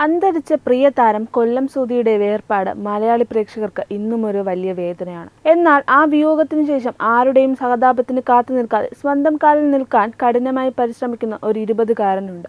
അന്തരിച്ച പ്രിയ താരം കൊല്ലം സുധിയുടെ വേർപാട് മലയാളി പ്രേക്ഷകർക്ക് ഇന്നും ഒരു വലിയ വേദനയാണ്. എന്നാൽ ആ വിയോഗത്തിനു ശേഷം ആരുടെയും സഹതാപത്തിന് കാത്തു നിൽക്കാതെ സ്വന്തം കാലിൽ നിൽക്കാൻ കഠിനമായി പരിശ്രമിക്കുന്ന ഒരു 20-കാരനുണ്ട്.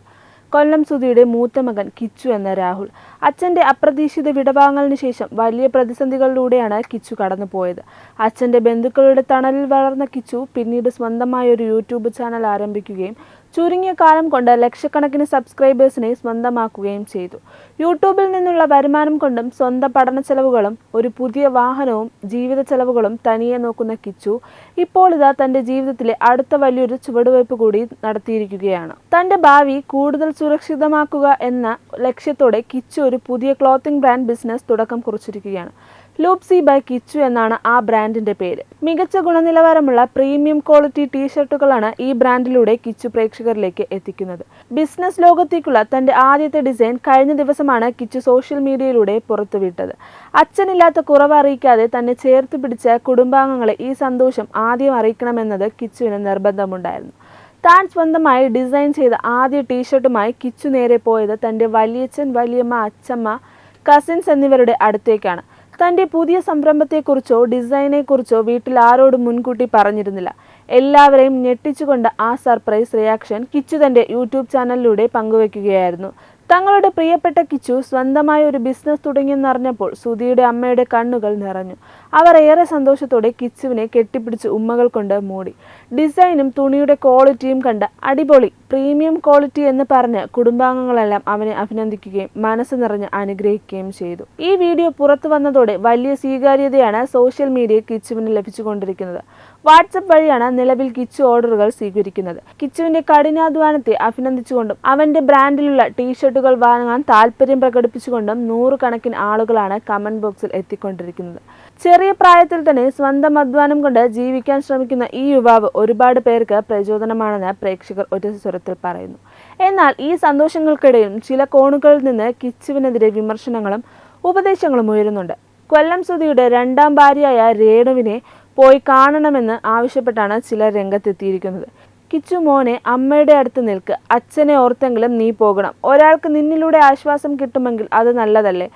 കൊല്ലം സുധിയുടെ മൂത്ത മകൻ കിച്ചു എന്ന രാഹുൽ. അച്ഛൻ്റെ അപ്രതീക്ഷിത വിടവാങ്ങലിന് ശേഷം വലിയ പ്രതിസന്ധികളിലൂടെയാണ് കിച്ചു കടന്നുപോയത്. അച്ഛൻ്റെ ബന്ധുക്കളുടെ തണലിൽ വളർന്ന കിച്ചു പിന്നീട് സ്വന്തമായ ഒരു യൂട്യൂബ് ചാനൽ ആരംഭിക്കുകയും ചുരുങ്ങിയ കാലം കൊണ്ട് ലക്ഷക്കണക്കിന് സബ്സ്ക്രൈബേഴ്സിനെ സ്വന്തമാക്കുകയും ചെയ്തു. യൂട്യൂബിൽ നിന്നുള്ള വരുമാനം കൊണ്ടും സ്വന്തം പഠന ചെലവുകളും ഒരു പുതിയ വാഹനവും ജീവിത ചെലവുകളും തനിയെ നോക്കുന്ന കിച്ചു ഇപ്പോൾ ഇതാ തൻ്റെ ജീവിതത്തിലെ അടുത്ത വലിയൊരു ചുവടുവയ്പ് കൂടി നടത്തിയിരിക്കുകയാണ്. തൻ്റെ ഭാവി കൂടുതൽ സുരക്ഷിതമാക്കുക എന്ന ലക്ഷ്യത്തോടെ കിച്ചു ഒരു പുതിയ ക്ലോത്തിംഗ് ബ്രാൻഡ് ബിസിനസ് തുടക്കം കുറിച്ചിരിക്കുകയാണ്. ലൂപ്സി ബൈ കിച്ചു എന്നാണ് ആ ബ്രാൻഡിന്റെ പേര്. മികച്ച ഗുണനിലവാരമുള്ള പ്രീമിയം ക്വാളിറ്റി ടീഷർട്ടുകളാണ് ഈ ബ്രാൻഡിലൂടെ കിച്ചു പ്രേക്ഷകരിലേക്ക് എത്തിക്കുന്നത്. ബിസിനസ് ലോകത്തേക്കുള്ള തന്റെ ആദ്യത്തെ ഡിസൈൻ കഴിഞ്ഞ ദിവസമാണ് കിച്ചു സോഷ്യൽ മീഡിയയിലൂടെ പുറത്തുവിട്ടത്. അച്ഛനില്ലാത്ത കുറവ് അറിയിക്കാതെ തന്നെ ചേർത്ത് പിടിച്ച കുടുംബാംഗങ്ങളെ ഈ സന്തോഷം ആദ്യം അറിയിക്കണമെന്നത് കിച്ചുവിന് നിർബന്ധമുണ്ടായിരുന്നു. താൻ സ്വന്തമായി ഡിസൈൻ ചെയ്ത ആദ്യ ടീഷർട്ടുമായി കിച്ചു നേരെ പോയത് തൻ്റെ വലിയച്ഛൻ, വലിയമ്മ, അച്ഛമ്മ, കസിൻസ് എന്നിവരുടെ അടുത്തേക്കാണ്. തൻ്റെ പുതിയ സംരംഭത്തെക്കുറിച്ചോ ഡിസൈനെക്കുറിച്ചോ വീട്ടിൽ ആരോടും മുൻകൂട്ടി പറഞ്ഞിരുന്നില്ല. എല്ലാവരെയും ഞെട്ടിച്ചുകൊണ്ട് ആ സർപ്രൈസ് റിയാക്ഷൻ കിച്ചു തൻ്റെ യൂട്യൂബ് ചാനലിലൂടെ പങ്കുവയ്ക്കുകയായിരുന്നു. തങ്ങളുടെ പ്രിയപ്പെട്ട കിച്ചു സ്വന്തമായ ഒരു ബിസിനസ് തുടങ്ങിയെന്നറിഞ്ഞപ്പോൾ സുധിയുടെ അമ്മയുടെ കണ്ണുകൾ നിറഞ്ഞു. അവർ ഏറെ സന്തോഷത്തോടെ കിച്ചുവിനെ കെട്ടിപ്പിടിച്ച് ഉമ്മകൾ കൊണ്ട് മൂടി. ഡിസൈനും തുണിയുടെ ക്വാളിറ്റിയും കണ്ട് അടിപൊളി, പ്രീമിയം ക്വാളിറ്റി എന്ന് പറഞ്ഞ് കുടുംബാംഗങ്ങളെല്ലാം അവനെ അഭിനന്ദിക്കുകയും മനസ്സ് നിറഞ്ഞ് അനുഗ്രഹിക്കുകയും ചെയ്തു. ഈ വീഡിയോ പുറത്തു വന്നതോടെ വലിയ സ്വീകാര്യതയാണ് സോഷ്യൽ മീഡിയ കിച്ചുവിന് ലഭിച്ചുകൊണ്ടിരിക്കുന്നത്. വാട്സപ്പ് വഴിയാണ് നിലവിൽ കിച്ചു ഓർഡറുകൾ സ്വീകരിക്കുന്നത്. കിച്ചുവിന്റെ കഠിനാധ്വാനത്തെ അഭിനന്ദിച്ചുകൊണ്ടും അവന്റെ ബ്രാൻഡിലുള്ള ടീഷർട്ടുകൾ വാങ്ങാൻ താല്പര്യം പ്രകടിപ്പിച്ചുകൊണ്ടും 100 കണക്കിന് ആളുകളാണ് കമന്റ് ബോക്സിൽ എത്തിക്കൊണ്ടിരിക്കുന്നത്. ചെറിയ പ്രായത്തിൽ തന്നെ സ്വന്തം അധ്വാനം കൊണ്ട് ജീവിക്കാൻ ശ്രമിക്കുന്ന ഈ യുവാവ് ഒരുപാട് പേർക്ക് പ്രചോദനമാണെന്ന് പ്രേക്ഷകർ ഒരു സ്വരത്തിൽ പറയുന്നു. എന്നാൽ ഈ സന്തോഷങ്ങൾക്കിടയിലും ചില കോണുകളിൽ നിന്ന് കിച്ചുവിനെതിരെ വിമർശനങ്ങളും ഉപദേശങ്ങളും ഉയരുന്നുണ്ട്. കൊല്ലം സുധിയുടെ 2ാം ഭാര്യയായ രേണുവിനെ പോയി കാണണമെന്ന് ആവശ്യപ്പെട്ടാണ് ചിലർ രംഗത്തെത്തിയിരിക്കുന്നത്. കിച്ചു മോനെ, അമ്മയുടെ അടുത്ത് നിൽക്ക്, അച്ഛനെ ഓർത്തെങ്കിലും നീ പോകണം, ഒരാൾക്ക് നിന്നിലൂടെ ആശ്വാസം കിട്ടുമെങ്കിൽ അത് നല്ലതല്ലേ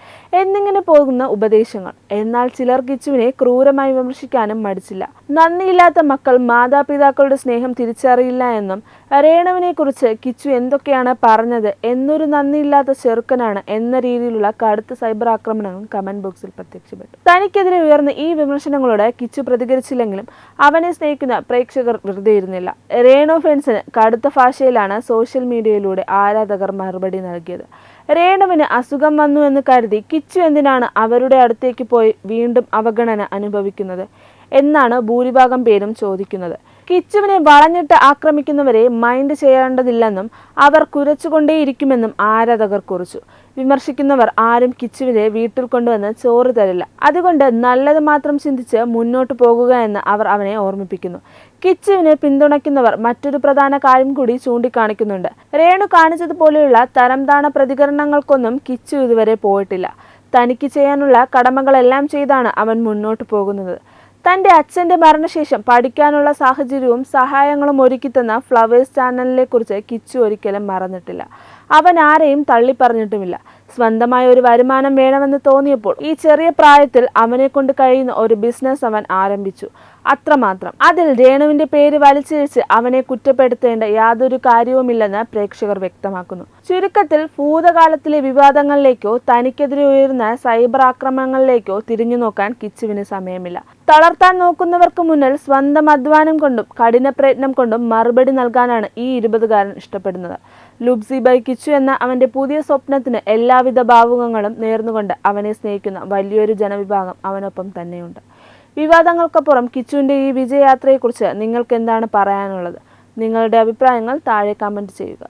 എന്നിങ്ങനെ പോകുന്ന ഉപദേശങ്ങൾ. എന്നാൽ ചിലർ കിച്ചുവിനെ ക്രൂരമായി വിമർശിക്കാനും മടിച്ചില്ല. നന്ദിയില്ലാത്ത മക്കൾ മാതാപിതാക്കളുടെ സ്നേഹം തിരിച്ചറിയില്ല എന്നും രേണുവിനെ കുറിച്ച് കിച്ചു എന്തൊക്കെയാണ് പറഞ്ഞത്, എന്നൊരു നന്ദിയില്ലാത്ത ചെറുക്കനാണ് എന്ന രീതിയിലുള്ള കടുത്ത സൈബർ ആക്രമണങ്ങളും കമന്റ് ബോക്സിൽ പ്രത്യക്ഷപ്പെട്ടു. തനിക്കെതിരെ ഉയർന്ന ഈ വിമർശനങ്ങളോട് കിച്ചു പ്രതികരിച്ചില്ലെങ്കിലും അവനെ സ്നേഹിക്കുന്ന പ്രേക്ഷകർ വെറുതെ ഇരുന്നില്ല. രേണു ഫാൻസിന് കടുത്ത ഭാഷയിലാണ് സോഷ്യൽ മീഡിയയിലൂടെ ആരാധകർ മറുപടി നൽകിയത്. രേണുവിന് അസുഖം വന്നു എന്ന് കരുതി കിച്ചു എന്തിനാണ് അവരുടെ അടുത്തേക്ക് പോയി വീണ്ടും അവഗണന അനുഭവിക്കുന്നത് എന്നാണ് ഭൂരിഭാഗം പേരും ചോദിക്കുന്നത്. കിച്ചുവിനെ വളഞ്ഞിട്ട് ആക്രമിക്കുന്നവരെ മൈൻഡ് ചെയ്യേണ്ടതില്ലെന്നും അവർ കുരച്ചുകൊണ്ടേയിരിക്കുമെന്നും ആരാധകർ കുറിച്ചു. വിമർശിക്കുന്നവർ ആരും കിച്ചുവിനെ വീട്ടിൽ കൊണ്ടുവന്ന് ചോറ് തരില്ല, അതുകൊണ്ട് നല്ലത് മാത്രം ചിന്തിച്ച് മുന്നോട്ട് പോകുക എന്ന് അവർ അവനെ ഓർമ്മിപ്പിക്കുന്നു. കിച്ചുവിനെ പിന്തുണയ്ക്കുന്നവർ മറ്റൊരു പ്രധാന കാര്യം കൂടി ചൂണ്ടിക്കാണിക്കുന്നുണ്ട്. രേണു കാണിച്ചതുപോലെയുള്ള തരംതാണ പ്രതികരണങ്ങൾക്കൊന്നും കിച്ചു ഇതുവരെ പോയിട്ടില്ല. തനിക്ക് ചെയ്യാനുള്ള കടമകളെല്ലാം ചെയ്താണ് അവൻ മുന്നോട്ട് പോകുന്നത്. തൻ്റെ അച്ഛൻ്റെ മരണശേഷം പഠിക്കാനുള്ള സാഹചര്യവും സഹായങ്ങളും ഒരുക്കിത്തന്ന ഫ്ലവേഴ്സ് ചാനലിനെ കുറിച്ച് കിച്ചു ഒരിക്കലും മറന്നിട്ടില്ല. അവൻ ആരെയും തള്ളിപ്പറഞ്ഞിട്ടുമില്ല. സ്വന്തമായ ഒരു വരുമാനം വേണമെന്ന് തോന്നിയപ്പോൾ ഈ ചെറിയ പ്രായത്തിൽ അവനെ കൊണ്ട് കഴിയുന്ന ഒരു ബിസിനസ് അവൻ ആരംഭിച്ചു, അത്രമാത്രം. അതിൽ രേണുവിന്റെ പേര് വലിച്ചിഴച്ച് അവനെ കുറ്റപ്പെടുത്തേണ്ട യാതൊരു കാര്യവുമില്ലെന്ന് പ്രേക്ഷകർ വ്യക്തമാക്കുന്നു. ചുരുക്കത്തിൽ ഭൂതകാലത്തിലെ വിവാദങ്ങളിലേക്കോ തനിക്കെതിരെ ഉയരുന്ന സൈബർ ആക്രമണങ്ങളിലേക്കോ തിരിഞ്ഞു നോക്കാൻ കിച്ചുവിന് സമയമില്ല. തളർത്താൻ നോക്കുന്നവർക്ക് മുന്നിൽ സ്വന്തം അധ്വാനം കൊണ്ടും കഠിന പ്രയത്നം കൊണ്ടും മറുപടി നൽകാനാണ് ഈ 20-കാരൻ ഇഷ്ടപ്പെടുന്നത്. ലൂപ്സി ബൈ കിച്ചു എന്ന അവന്റെ പുതിയ സ്വപ്നത്തിന് എല്ലാവിധ ഭാവുകങ്ങളും നേർന്നുകൊണ്ട് അവനെ സ്നേഹിക്കുന്ന വലിയൊരു ജനവിഭാഗം അവനൊപ്പം തന്നെയുണ്ട്. വിവാദങ്ങൾക്കപ്പുറം കിച്ചുവിന്റെ ഈ വിജയയാത്രയെക്കുറിച്ച് നിങ്ങൾക്ക് എന്താണ് പറയാനുള്ളത്? നിങ്ങളുടെ അഭിപ്രായങ്ങൾ താഴെ കമന്റ് ചെയ്യുക.